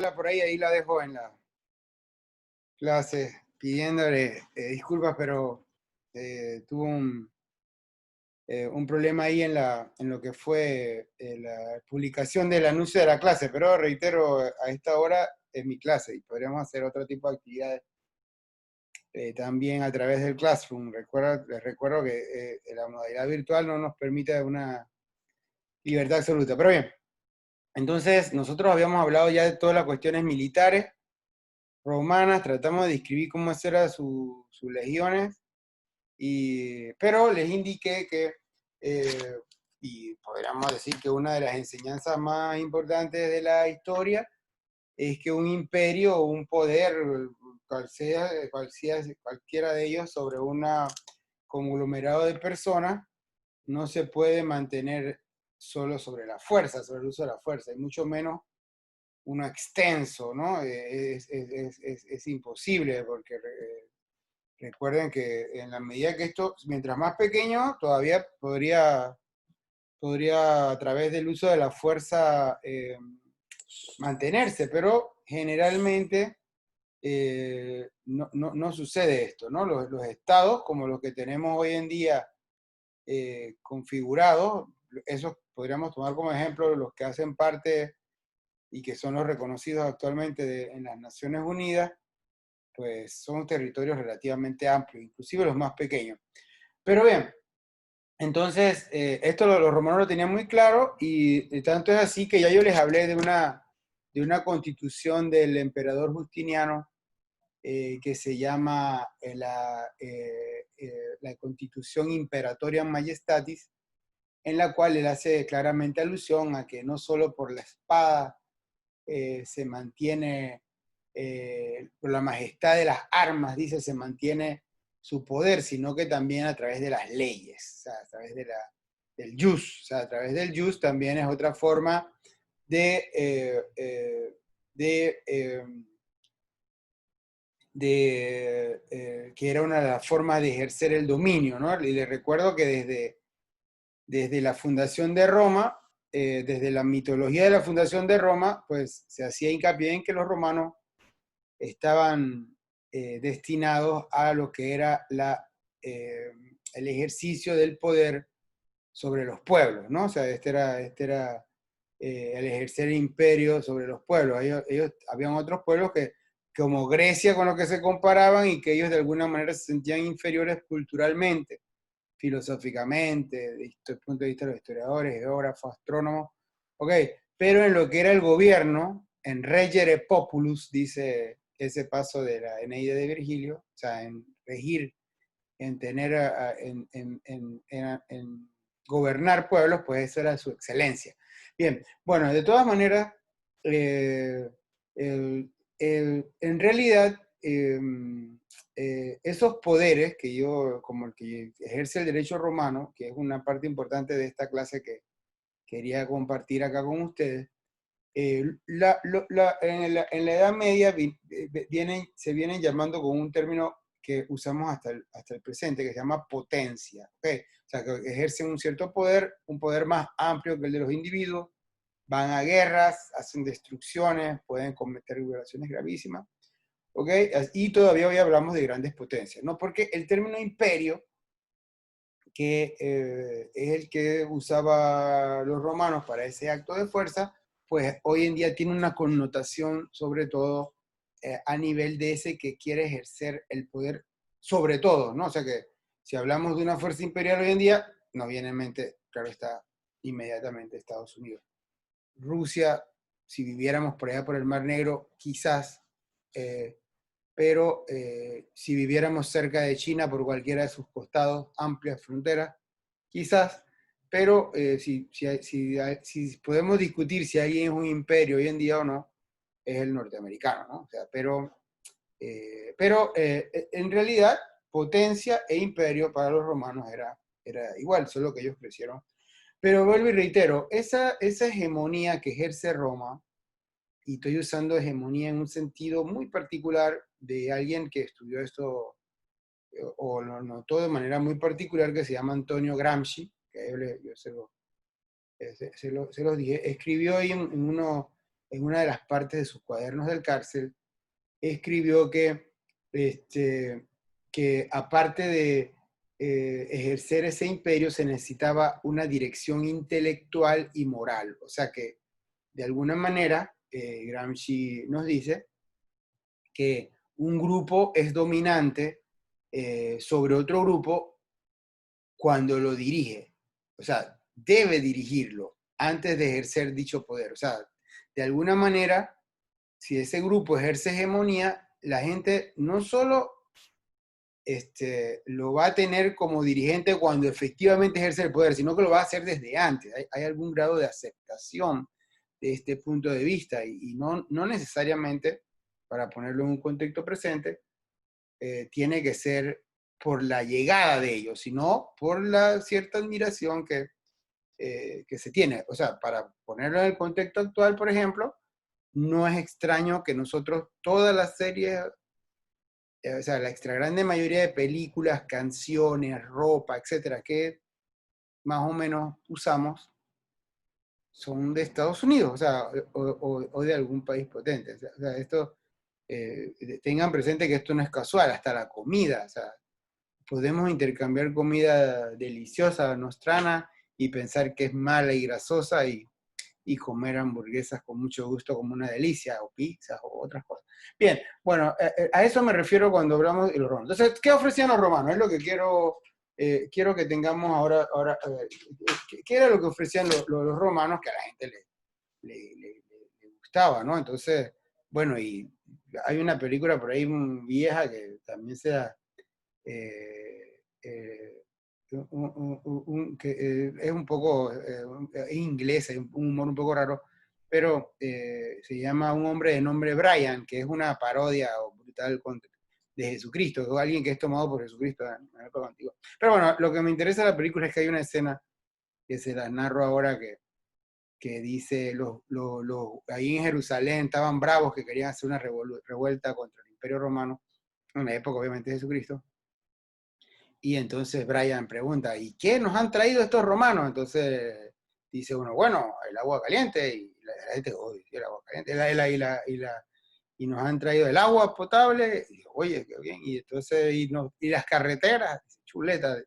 escuela por ahí la dejo en la clase pidiéndole disculpas, pero tuvo un problema ahí en lo que fue la publicación del anuncio de la clase, pero reitero, a esta hora es mi clase y podríamos hacer otro tipo de actividades también a través del Classroom. Les recuerdo que la modalidad virtual no nos permite una libertad absoluta, pero bien. Entonces, nosotros habíamos hablado ya de todas las cuestiones militares romanas, tratamos de describir cómo eran sus legiones, pero les indiqué que, y podríamos decir que una de las enseñanzas más importantes de la historia es que un imperio o un poder, cualquiera de ellos, sobre un conglomerado de personas, no se puede mantener solo sobre la fuerza, sobre el uso de la fuerza, y mucho menos uno extenso, ¿no? Es imposible, porque recuerden que en la medida que esto, mientras más pequeño, todavía podría a través del uso de la fuerza mantenerse, pero generalmente no sucede esto, ¿no? Los estados, como los que tenemos hoy en día configurados, esos podríamos tomar como ejemplo los que hacen parte y que son los reconocidos actualmente en las Naciones Unidas, pues son territorios relativamente amplios, inclusive los más pequeños. Pero bien, entonces, esto los romanos lo tenían muy claro, y tanto es así que ya yo les hablé de una constitución del emperador Justiniano que se llama la Constitución Imperatoriam Majestatis, en la cual él hace claramente alusión a que no solo por la espada se mantiene, por la majestad de las armas, dice, se mantiene su poder, sino que también a través de las leyes, o sea, a través del jus, o sea, a través del jus también es otra forma de, que era una de las formas de ejercer el dominio, ¿no? Y les recuerdo que desde la fundación de Roma, desde la mitología de la fundación de Roma, pues se hacía hincapié en que los romanos estaban destinados a lo que era el ejercicio del poder sobre los pueblos, ¿no? O sea, este era el ejercer el imperio sobre los pueblos. Habían otros pueblos que, como Grecia, con los que se comparaban, y que ellos de alguna manera se sentían inferiores culturalmente, filosóficamente, desde el punto de vista de los historiadores, geógrafos, astrónomos, ¿ok? Pero en lo que era el gobierno, en regere populus, dice ese paso de la Eneida de Virgilio, o sea, en regir, en tener, en gobernar pueblos, pues eso era su excelencia. Bien, bueno, de todas maneras, eh, en realidad, esos poderes que yo, como el que ejerce el derecho romano, que es una parte importante de esta clase que quería compartir acá con ustedes, en la Edad Media se vienen llamando con un término que usamos hasta el presente, que se llama potencia, ¿okay? O sea, que ejercen un cierto poder, un poder más amplio que el de los individuos, van a guerras, hacen destrucciones, pueden cometer violaciones gravísimas, ¿ok? Y todavía hoy hablamos de grandes potencias, ¿no? Porque el término imperio, que es el que usaba los romanos para ese acto de fuerza, pues hoy en día tiene una connotación sobre todo a nivel de ese que quiere ejercer el poder sobre todo, ¿no? O sea que si hablamos de una fuerza imperial hoy en día, nos viene en mente, claro está, inmediatamente Estados Unidos. Rusia, si viviéramos por allá por el Mar Negro, quizás, pero si viviéramos cerca de China por cualquiera de sus costados, amplias fronteras, quizás, pero si podemos discutir si alguien es un imperio hoy en día o no, es el norteamericano, ¿no? O sea, pero en realidad, potencia e imperio para los romanos era igual, solo que ellos crecieron. Pero vuelvo y reitero, esa hegemonía que ejerce Roma, y estoy usando hegemonía en un sentido muy particular de alguien que estudió esto o lo notó de manera muy particular, que se llama Antonio Gramsci, que yo se los dije, escribió ahí en uno en una de las partes de sus cuadernos del cárcel, escribió que aparte de ejercer ese imperio se necesitaba una dirección intelectual y moral. O sea que, de alguna manera, Gramsci nos dice que un grupo es dominante sobre otro grupo cuando lo dirige. O sea, debe dirigirlo antes de ejercer dicho poder. O sea, de alguna manera, si ese grupo ejerce hegemonía, la gente no solo lo va a tener como dirigente cuando efectivamente ejerce el poder, sino que lo va a hacer desde antes. Hay algún grado de aceptación de este punto de vista y no necesariamente, para ponerlo en un contexto presente, tiene que ser por la llegada de ellos, sino por la cierta admiración que se tiene. O sea, para ponerlo en el contexto actual, por ejemplo, no es extraño que nosotros todas las series, o sea, la extra grande mayoría de películas, canciones, ropa, etcétera, que más o menos usamos, son de Estados Unidos, o sea, o de algún país potente. O sea, esto, tengan presente que esto no es casual, hasta la comida, o sea, podemos intercambiar comida deliciosa, nostrana, y pensar que es mala y grasosa, y comer hamburguesas con mucho gusto como una delicia, o pizzas, o otras cosas. Bien, bueno, a eso me refiero cuando hablamos de los romanos. Entonces, ¿qué ofrecían los romanos? Es lo que quiero que tengamos ahora ¿qué era lo que ofrecían los romanos que a la gente le gustaba, ¿no? Entonces, bueno, y hay una película por ahí vieja que también se da, que es un poco es inglés, es un humor un poco raro, pero se llama Un hombre de nombre Brian, que es una parodia brutal de Jesucristo, o alguien que es tomado por Jesucristo en la época antigua. Pero bueno, lo que me interesa de la película es que hay una escena que se las narro ahora que dice, ahí en Jerusalén estaban bravos que querían hacer una revuelta contra el Imperio Romano, en la época obviamente de Jesucristo. Y entonces Brian pregunta, ¿y qué nos han traído estos romanos? Entonces dice uno, bueno, el agua caliente, y la gente, oye, el agua caliente, y nos han traído el agua potable, y digo, oye, qué bien, y entonces, y las carreteras, chuletas,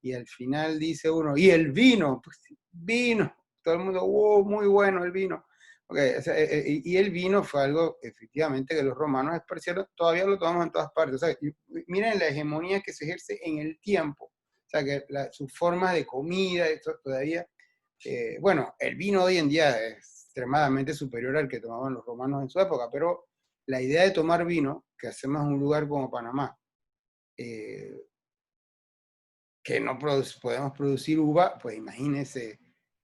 y al final dice uno, y el vino, pues vino, todo el mundo, wow, muy bueno el vino. Okay, o sea, y el vino fue algo, efectivamente, que los romanos esparcieron, todavía lo tomamos en todas partes. O sea, miren la hegemonía que se ejerce en el tiempo. O sea, que sus formas de comida, esto todavía, bueno, el vino hoy en día es extremadamente superior al que tomaban los romanos en su época, pero la idea de tomar vino, que hacemos en un lugar como Panamá, eh, que no podemos producir uva, pues imagínense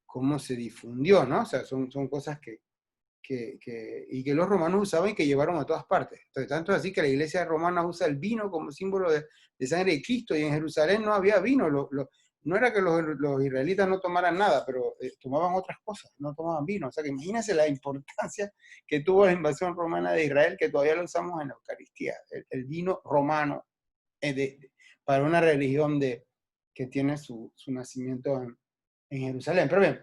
cómo se difundió, ¿no? O sea, son cosas y que los romanos usaban y que llevaron a todas partes. Entonces, tanto es así que la iglesia romana usa el vino como símbolo de sangre de Cristo, y en Jerusalén no había vino. No era que los israelitas no tomaran nada, pero tomaban otras cosas, no tomaban vino. O sea que imagínense la importancia que tuvo la invasión romana de Israel, que todavía lo usamos en la Eucaristía, el vino romano, para una religión que tiene su nacimiento en Jerusalén. Pero bien,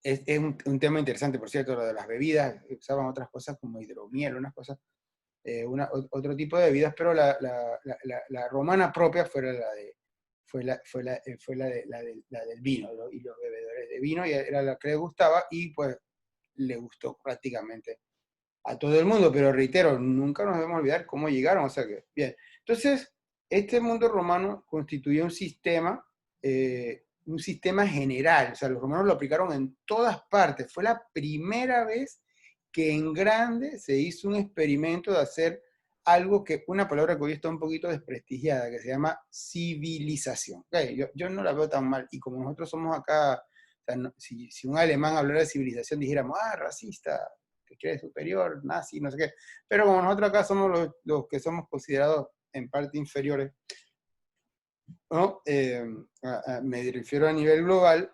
es un tema interesante, por cierto, lo de las bebidas. Usaban otras cosas como hidromiel, unas cosas, otro tipo de bebidas, pero la romana propia fue la del vino, ¿no? Y los bebedores de vino, y era la que le gustaba, y pues le gustó prácticamente a todo el mundo, pero reitero, nunca nos debemos olvidar cómo llegaron, o sea que, bien. Entonces, este mundo romano constituyó un sistema general, o sea, los romanos lo aplicaron en todas partes. Fue la primera vez que en grande se hizo un experimento de hacer algo que, una palabra que hoy está un poquito desprestigiada, que se llama civilización. Okay, yo no la veo tan mal, y como nosotros somos acá, o sea, si un alemán hablara de civilización, dijéramos, racista, que cree superior, nazi, no sé qué. Pero como nosotros acá somos los que somos considerados en parte inferiores, ¿no? Me refiero a nivel global.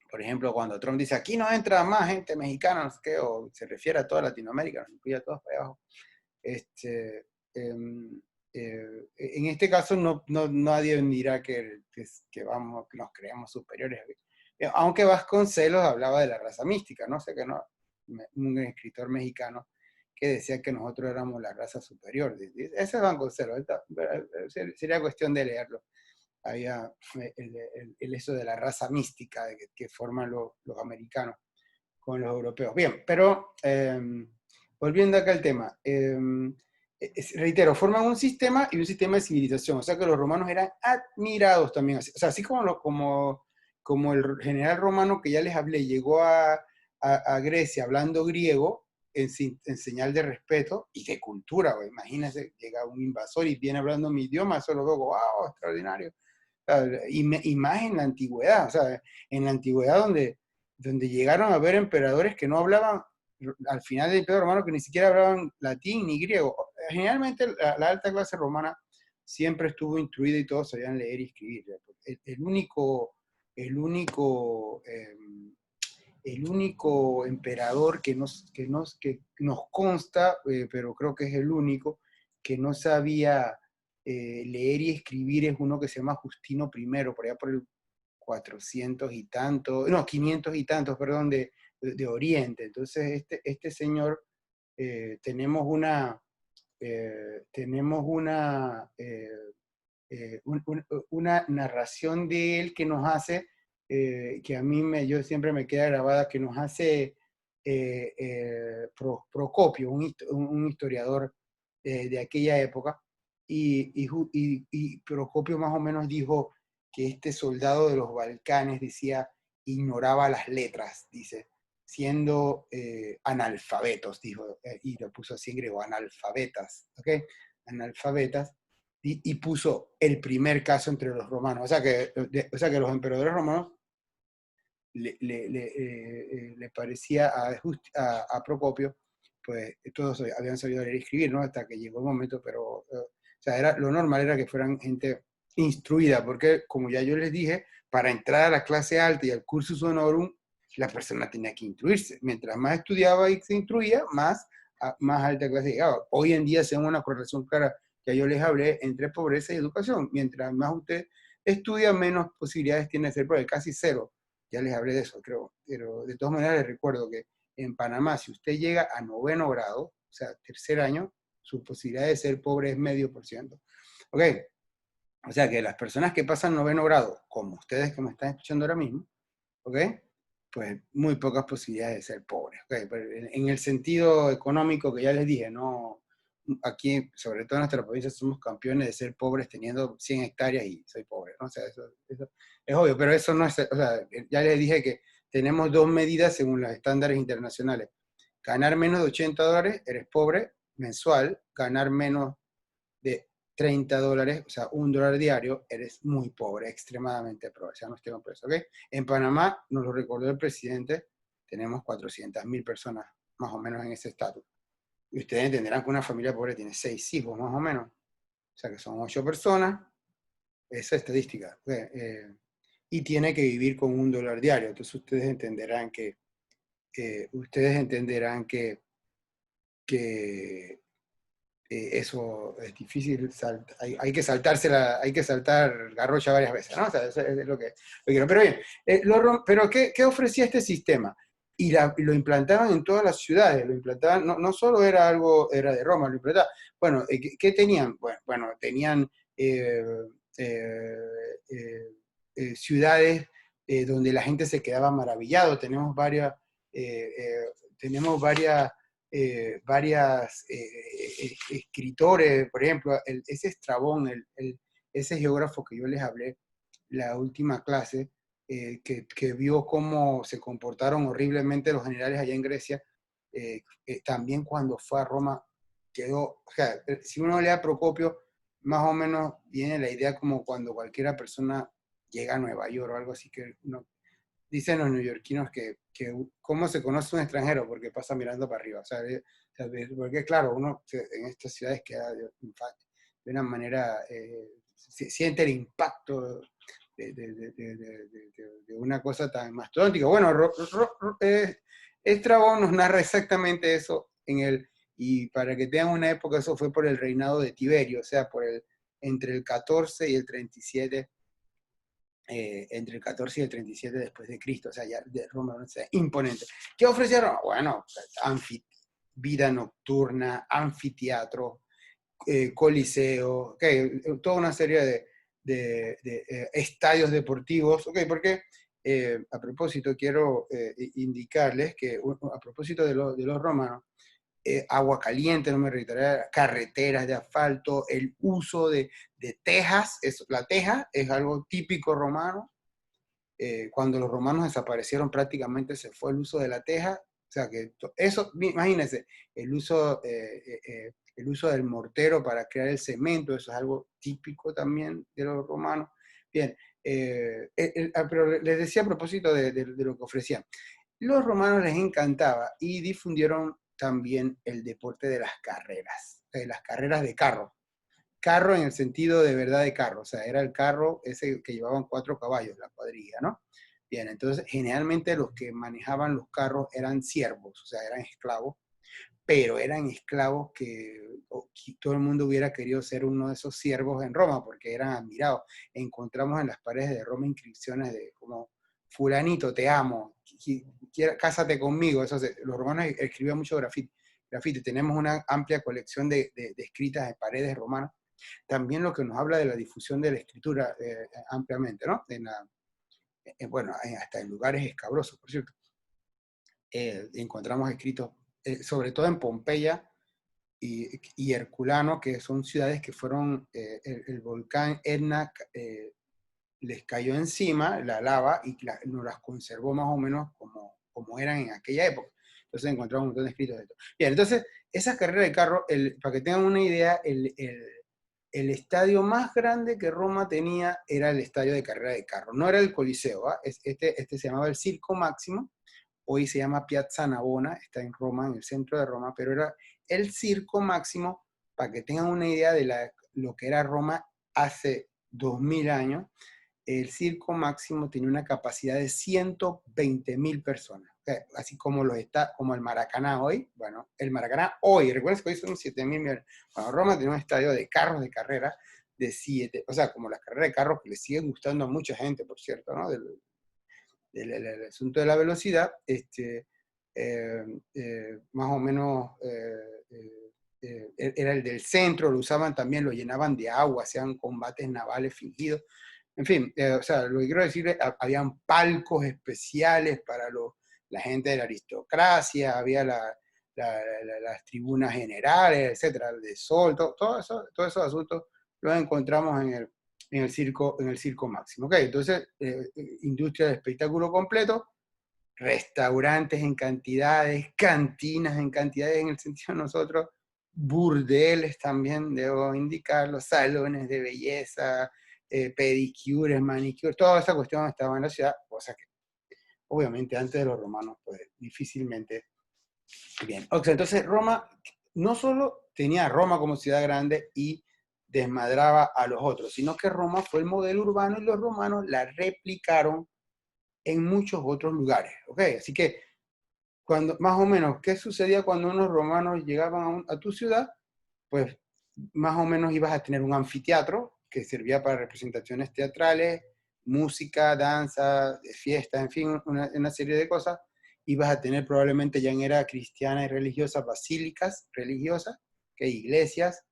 Por ejemplo, cuando Trump dice, aquí no entra más gente mexicana, no sé qué, o se refiere a toda Latinoamérica, nos incluye a todos para abajo. En este caso, nadie dirá que nos creamos superiores. Aunque Vasconcelos hablaba de la raza mística, no sé qué no, un escritor mexicano que decía que nosotros éramos la raza superior. Ese es Vasconcelos, sería cuestión de leerlo. Había el eso de la raza mística que forman los americanos con los europeos. Bien, pero volviendo acá al tema, reitero, forman un sistema y un sistema de civilización, o sea que los romanos eran admirados también, o sea, así como el general romano que ya les hablé llegó a Grecia hablando griego en señal de respeto y de cultura, imagínense, llega un invasor y viene hablando mi idioma, eso lo veo, wow, extraordinario. Y más en la antigüedad, o sea, en la antigüedad donde llegaron a haber emperadores que no hablaban, al final del Imperio Romano, que ni siquiera hablaban latín ni griego. Generalmente la alta clase romana siempre estuvo instruida y todos sabían leer y escribir. El único, el único, el único emperador que nos consta, pero creo que es el único, que no sabía leer y escribir es uno que se llama Justino I, por allá por el 400 y tantos, no, 500 y tantos, perdón, de Oriente. Entonces, este señor, tenemos una narración de él que nos hace, que a mí yo siempre me queda grabada, que nos hace Procopio, un historiador de aquella época, y Procopio más o menos dijo que este soldado de los Balcanes decía, ignoraba las letras, dice, siendo analfabetos, dijo, y lo puso así en griego, analfabetas, ¿ok? Analfabetas, y puso el primer caso entre los romanos. O sea que los emperadores romanos le parecía a Procopio, pues todos habían sabido leer y escribir, ¿no? Hasta que llegó el momento, pero o sea, lo normal era que fueran gente instruida, porque como ya yo les dije, para entrar a la clase alta y al cursus honorum, la persona tenía que instruirse. Mientras más estudiaba y se instruía, más alta clase llegaba. Hoy en día se da una correlación clara, que yo les hablé, entre pobreza y educación. Mientras más usted estudia, menos posibilidades tiene de ser pobre, casi cero. Ya les hablé de eso, creo. Pero de todas maneras les recuerdo que en Panamá, si usted llega a 9º grado, o sea, tercer año, su posibilidad de ser pobre es 0,5%. ¿Ok? O sea que las personas que pasan 9º grado, como ustedes que me están escuchando ahora mismo, ¿ok? Pues muy pocas posibilidades de ser pobres. ¿Okay? Pero en el sentido económico que ya les dije, no, aquí, sobre todo en nuestra provincia, somos campeones de ser pobres teniendo 100 hectáreas y soy pobre, ¿no? O sea, eso es obvio, pero eso no es, o sea, ya les dije que tenemos dos medidas según los estándares internacionales. Ganar menos de $80, eres pobre mensual; ganar menos de $30, o sea, $1 diario, eres muy pobre, extremadamente pobre, ya no estemos por eso, ¿ok? En Panamá, nos lo recordó el presidente, tenemos 400.000 personas más o menos en ese estatus. Y ustedes entenderán que una familia pobre tiene 6 hijos más o menos, o sea que son 8 personas, esa estadística, y tiene que vivir con $1 diario. Entonces ustedes entenderán que eso es difícil, hay que saltar garrocha varias veces, ¿no? O sea, eso es lo que quiero. Pero bien, pero ¿qué ofrecía este sistema? Y lo implantaban en todas las ciudades, lo implantaban, no solo era de Roma, lo implantaban. Bueno, ¿qué tenían? Bueno, tenían eh, ciudades donde la gente se quedaba maravillado. Tenemos varias escritores, por ejemplo, ese Estrabón, ese geógrafo que yo les hablé la última clase, que vio cómo se comportaron horriblemente los generales allá en Grecia, también cuando fue a Roma quedó, o sea, si uno lee a Procopio, más o menos viene la idea como cuando cualquiera persona llega a Nueva York o algo así, que dicen los neoyorquinos que cómo se conoce un extranjero, porque pasa mirando para arriba. O sea, porque claro, uno en estas ciudades queda de una manera, siente el impacto de una cosa tan mastodóntica. Bueno, Estrabón nos narra exactamente eso y para que tengan una época, eso fue por el reinado de Tiberio, o sea, entre el 14 y el 37 entre el 14 y el 37 después de Cristo, o sea, ya de Roma, o sea, imponente. ¿Qué ofrecía Roma? Bueno, vida nocturna, anfiteatro, coliseo, okay, toda una serie de estadios deportivos, okay, porque a propósito quiero indicarles que a propósito de los romanos, agua caliente, no me reiteraré, carreteras de asfalto, el uso de tejas, la teja es algo típico romano. Cuando los romanos desaparecieron prácticamente se fue el uso de la teja, o sea que eso, imagínense, el uso del mortero para crear el cemento, eso es algo típico también de los romanos. Bien, pero les decía a propósito de lo que ofrecían. Los romanos les encantaba y difundieron también el deporte de las carreras de carro. Carro en el sentido de verdad de carro, o sea, era el carro ese que llevaban 4 caballos, la cuadrilla, ¿no? Bien, entonces generalmente los que manejaban los carros eran siervos, o sea, eran esclavos, pero eran esclavos que todo el mundo hubiera querido ser uno de esos siervos en Roma, porque eran admirados. Encontramos en las paredes de Roma inscripciones de como, fulanito, te amo, cásate conmigo. Los romanos escribían mucho grafiti. Tenemos una amplia colección de escritas en paredes romanas. También lo que nos habla de la difusión de la escritura ampliamente, ¿no? Bueno, hasta en lugares escabrosos, por cierto. Encontramos escritos, sobre todo en Pompeya y Herculano, que son ciudades que fueron, el volcán Etna les cayó encima, la lava, y nos las conservó más o menos como eran en aquella época. Entonces encontramos un montón de escritos de esto. Bien, entonces, esas carreras de carro, para que tengan una idea, el estadio más grande que Roma tenía era el estadio de carrera de carro. No era el Coliseo, ¿eh? Este se llamaba el Circo Máximo, hoy se llama Piazza Navona, está en Roma, en el centro de Roma, pero era el Circo Máximo, para que tengan una idea de lo que era Roma hace 2000 años. El Circo Máximo tenía una capacidad de 120.000 personas. O sea, así como como el Maracaná hoy. Bueno, el Maracaná hoy, recuerden que hoy son 7.000 millones. Bueno, Roma tenía un estadio de carros de carrera de 7, o sea, como las carreras de carros que le siguen gustando a mucha gente, por cierto, ¿no? Del asunto de la velocidad, más o menos era el del centro, lo usaban también, lo llenaban de agua, hacían combates navales fingidos. En fin, o sea, lo que quiero decir es, habían palcos especiales para la gente de la aristocracia, había las tribunas generales, etcétera, el de sol, todos esos asuntos los encontramos en el circo Máximo. Okay, entonces, industria de espectáculo completo, restaurantes en cantidades, cantinas en cantidades en el sentido de nosotros, burdeles también, debo indicarlo, salones de belleza, pedicures, manicures, toda esa cuestión estaba en la ciudad, cosa que obviamente antes de los romanos, pues difícilmente. Bien, o sea, entonces Roma no solo tenía Roma como ciudad grande y desmadraba a los otros, sino que Roma fue el modelo urbano y los romanos la replicaron en muchos otros lugares, ¿ok? Así que, más o menos, ¿qué sucedía cuando unos romanos llegaban a tu ciudad? Pues más o menos ibas a tener un anfiteatro que servía para representaciones teatrales, música, danza, fiestas, en fin, una serie de cosas. Ibas a tener probablemente ya en era cristiana y religiosa, basílicas religiosas, que iglesias,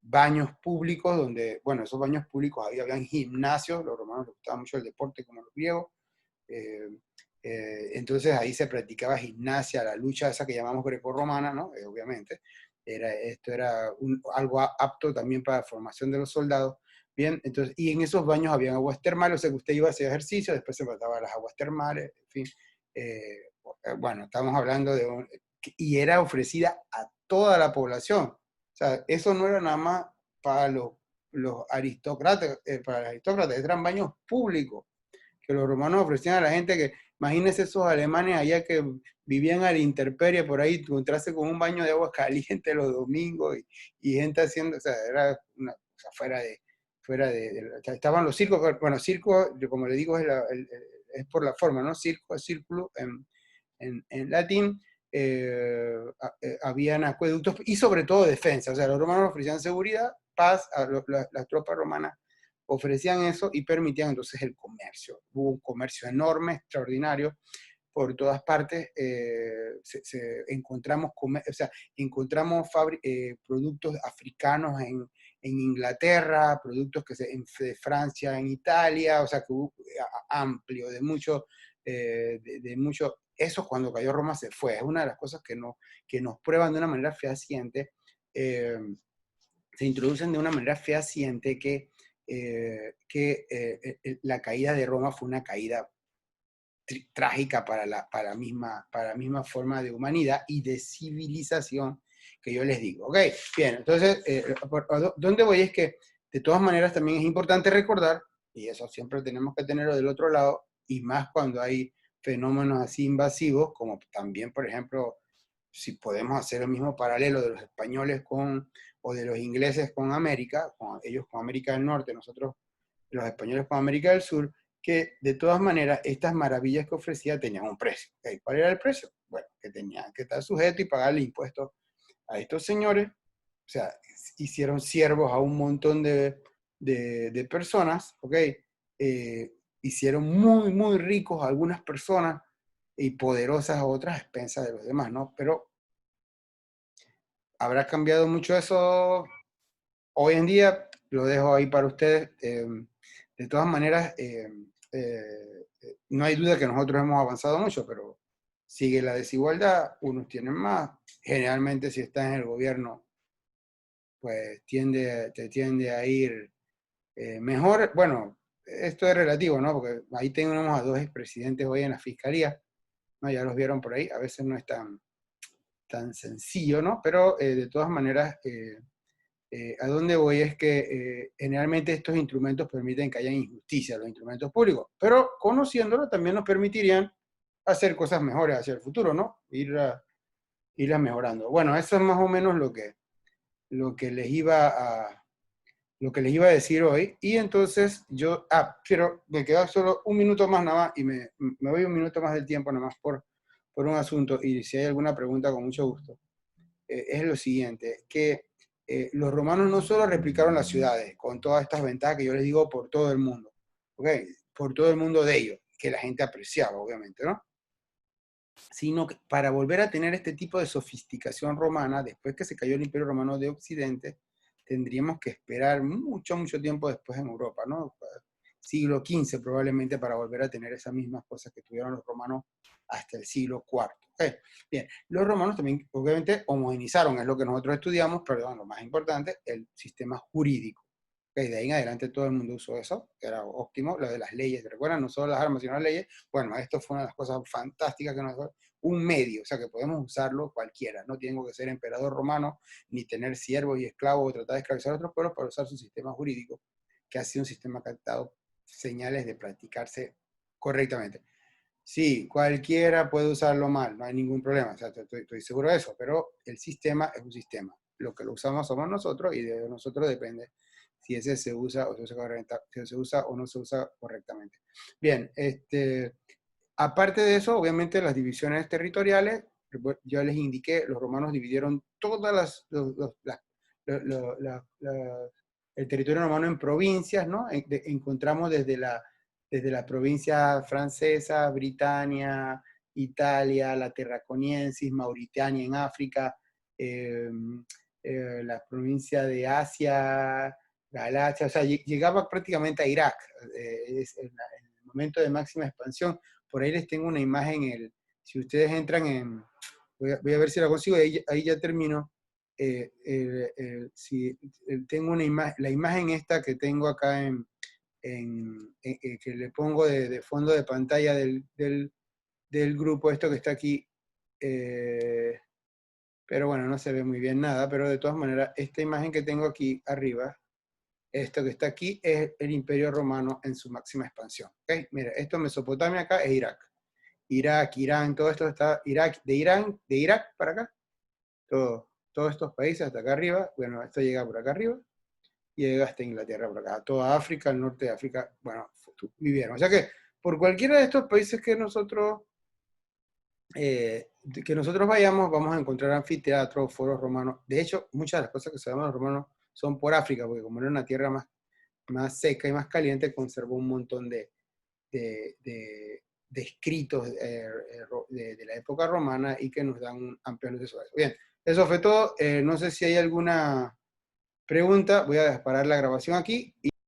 baños públicos, donde, bueno, esos baños públicos habían gimnasios, los romanos les gustaba mucho el deporte como los griegos, entonces ahí se practicaba gimnasia, la lucha esa que llamamos grecorromana, ¿no? Obviamente. Esto era algo apto también para la formación de los soldados. Bien, entonces, y en esos baños había aguas termales, o sea que usted iba a hacer ejercicio, después se mataba las aguas termales, en fin. Bueno, estamos hablando y era ofrecida a toda la población. O sea, eso no era nada más para los aristócratas, eran baños públicos que los romanos ofrecían a la gente que, imagínense esos alemanes allá que vivían a la intemperie por ahí, encontrarse con un baño de agua caliente los domingos y gente haciendo, o sea, era una cosa o sea, estaban los circos, bueno, circo, como le digo, es por la forma, ¿no? Circo es círculo en latín, habían acueductos y sobre todo defensa, o sea, los romanos ofrecían seguridad, paz, las tropas romanas ofrecían eso y permitían entonces el comercio. Hubo un comercio enorme, extraordinario, por todas partes. Encontramos, o sea, encontramos productos africanos en Inglaterra, productos de Francia, en Italia, o sea, que hubo amplio, de mucho, eso cuando cayó Roma se fue. Es una de las cosas que nos prueban de una manera fehaciente, se introducen de una manera fehaciente que la caída de Roma fue una caída trágica para la misma forma de humanidad y de civilización que yo les digo. Ok, bien, entonces, ¿dónde voy? Es que de todas maneras también es importante recordar, y eso siempre tenemos que tenerlo del otro lado, y más cuando hay fenómenos así invasivos, como también, por ejemplo, si podemos hacer el mismo paralelo de los españoles o de los ingleses con América, ellos con América del Norte, nosotros los españoles con América del Sur, que de todas maneras estas maravillas que ofrecía tenían un precio. ¿Okay? ¿Cuál era el precio? Bueno, que tenían que estar sujetos y pagarle impuestos a estos señores. O sea, hicieron siervos a un montón de personas, ¿ok? Hicieron muy, muy ricos a algunas personas y poderosas a otras a expensas de los demás, ¿no? Pero habrá cambiado mucho eso hoy en día, lo dejo ahí para ustedes. De todas maneras, no hay duda que nosotros hemos avanzado mucho, pero sigue la desigualdad, unos tienen más. Generalmente si estás en el gobierno, pues te tiende a ir mejor. Bueno, esto es relativo, ¿no? Porque ahí tenemos a dos expresidentes hoy en la fiscalía, ¿no? Ya los vieron por ahí, a veces no es tan sencillo, ¿no? Pero de todas maneras, a dónde voy es que generalmente estos instrumentos permiten que haya injusticia, los instrumentos públicos, pero conociéndolo también nos permitirían hacer cosas mejores hacia el futuro, ¿no? Irlas mejorando. Bueno, eso es más o menos lo que les iba lo que les iba a decir hoy. Y entonces me queda solo un minuto más nada más y me voy un minuto más del tiempo nada más por un asunto. Y si hay alguna pregunta, con mucho gusto. Es lo siguiente, que los romanos no solo replicaron las ciudades con todas estas ventajas que yo les digo por todo el mundo, ¿ok? Por todo el mundo de ellos, que la gente apreciaba, obviamente, ¿no? Sino que para volver a tener este tipo de sofisticación romana, después que se cayó el Imperio Romano de Occidente, tendríamos que esperar mucho, mucho tiempo después en Europa, ¿no? Siglo XV probablemente para volver a tener esas mismas cosas que tuvieron los romanos hasta el siglo IV. Okay. Bien, los romanos también obviamente homogenizaron, es lo que nosotros estudiamos, perdón, lo más importante, el sistema jurídico. Okay, de ahí en adelante todo el mundo usó eso, que era óptimo, lo de las leyes, ¿te recuerdan? No solo las armas, sino las leyes. Bueno, esto fue una de las cosas fantásticas que nos dio un medio, o sea que podemos usarlo cualquiera, no tengo que ser emperador romano, ni tener siervos y esclavos o tratar de esclavizar a otros pueblos para usar su sistema jurídico, que ha sido un sistema que ha dado señales de practicarse correctamente. Sí, cualquiera puede usarlo mal, no hay ningún problema, o sea, estoy seguro de eso, pero el sistema es un sistema. Lo que lo usamos somos nosotros y de nosotros depende si ese se usa o, se usa o no se usa correctamente. Bien, aparte de eso, obviamente las divisiones territoriales, yo les indiqué, los romanos dividieron todas el territorio romano en provincias, ¿no? Encontramos desde la provincia francesa, Britania, Italia, la Terraconiensis, Mauritania en África, la provincia de Asia, Galacia, o sea, llegaba prácticamente a Irak, es el momento de máxima expansión. Por ahí les tengo una imagen, si ustedes entran voy a ver si la consigo, ahí ya termino. Si tengo la imagen esta que tengo acá que le pongo de fondo de pantalla del grupo, esto que está aquí, pero bueno, no se ve muy bien nada, pero de todas maneras, esta imagen que tengo aquí arriba, esto que está aquí es el Imperio Romano en su máxima expansión. ¿Okay? Mira, esto Mesopotamia acá es Irak. Irak, Irán, todo esto está, de Irak para acá, todos estos países hasta acá arriba, bueno, esto llega por acá arriba, y llega hasta Inglaterra por acá, toda África, el norte de África, bueno, vivieron. O sea que por cualquiera de estos países que nosotros vayamos, vamos a encontrar anfiteatros, foros romanos. De hecho, muchas de las cosas que sabemos los romanos son por África, porque como era una tierra más más seca y más caliente, conservó un montón de escritos de la época romana y que nos dan un amplio luz sobre eso. Bien, eso fue todo. No sé si hay alguna pregunta. Voy a parar la grabación aquí.